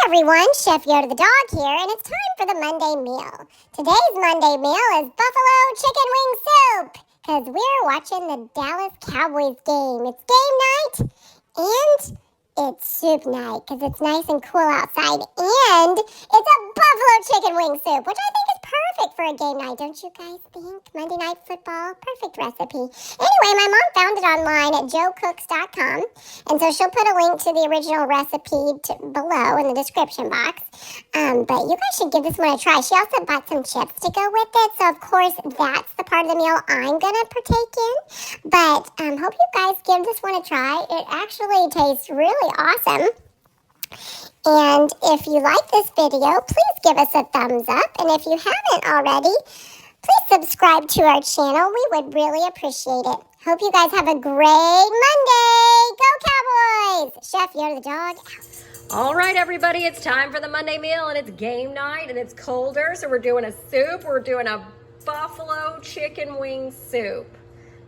everyone, Chef Yoda the dog here, and it's time for the Monday meal. Today's Monday meal is buffalo chicken wing soup, because we're watching the Dallas Cowboys game. It's game night, and it's soup night, because it's nice and cool outside, and it's a buffalo chicken wing soup, which I think is perfect for a game night, don't you guys think? Monday Night Football, perfect recipe. Anyway, my mom found it online at joecooks.com, and so she'll put a link to the original recipe below in the description box. But you guys should give this one a try. She also bought some chips to go with it, so of course that's the part of the meal I'm gonna partake in. But hope you guys give this one a try. It actually tastes really awesome. And if you like this video, please give us a thumbs up. And if you haven't already, please subscribe to our channel. We would really appreciate it. Hope you guys have a great Monday. Go Cowboys! Chef Yoda the dog out. All right, everybody, it's time for the Monday meal, and it's game night, and it's colder, so we're doing a soup. We're doing a buffalo chicken wing soup.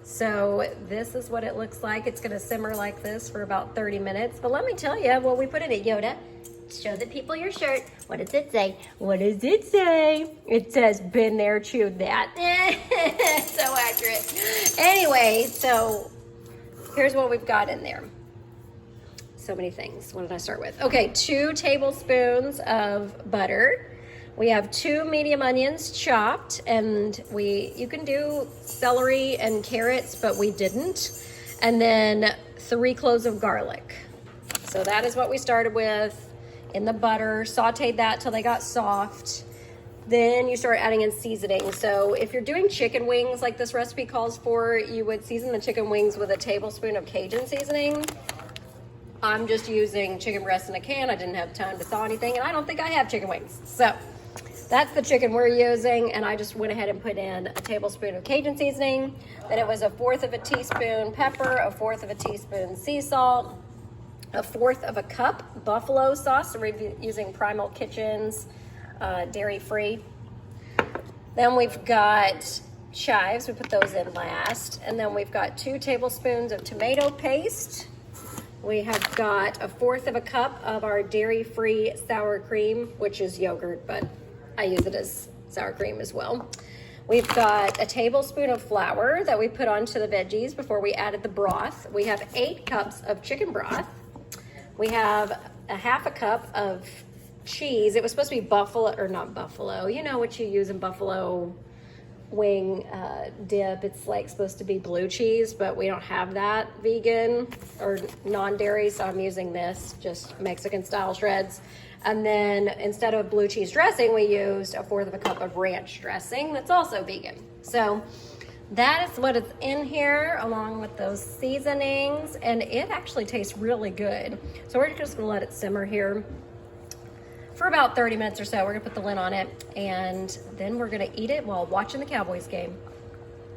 So this is what it looks like. It's gonna simmer like this for about 30 minutes. But let me tell you what we put in it, Yoda. Show the people your shirt. What does it say? What does it say? It says, been there, chewed that. So accurate. Anyway, so here's what we've got in there. So many things. What did I start with? Okay, 2 tablespoons of butter. We have 2 medium onions chopped, and you can do celery and carrots, but we didn't. And then 3 cloves of garlic. So that is what we started with in the butter. Sauteed that till they got soft. Then you start adding in seasoning. So if you're doing chicken wings like this recipe calls for, you would season the chicken wings with a tablespoon of Cajun seasoning. I'm just using chicken breast in a can. I didn't have time to thaw anything, and I don't think I have chicken wings. So that's the chicken we're using, and I just went ahead and put in a tablespoon of Cajun seasoning. Then it was 1/4 of a teaspoon pepper, 1/4 of a teaspoon sea salt, 1/4 of a cup buffalo sauce. So we're using Primal Kitchens, dairy-free. Then we've got chives. We put those in last. And then we've got 2 tablespoons of tomato paste. We have got 1/4 of a cup of our dairy-free sour cream, which is yogurt, but I use it as sour cream as well. We've got a tablespoon of flour that we put onto the veggies before we added the broth. We have 8 cups of chicken broth. We have 1/2 cup of cheese. It was supposed to be buffalo, or not buffalo. You know what you use in buffalo wing dip. It's like supposed to be blue cheese, but we don't have that vegan or non-dairy, so I'm using this, just Mexican style shreds. And then instead of blue cheese dressing, we used 1/4 of a cup of ranch dressing that's also vegan. So that is what is in here along with those seasonings, and it actually tastes really good. So we're just gonna let it simmer here for about 30 minutes or so. We're gonna put the lid on it, and then we're gonna eat it while watching the Cowboys game.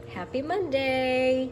Happy Monday.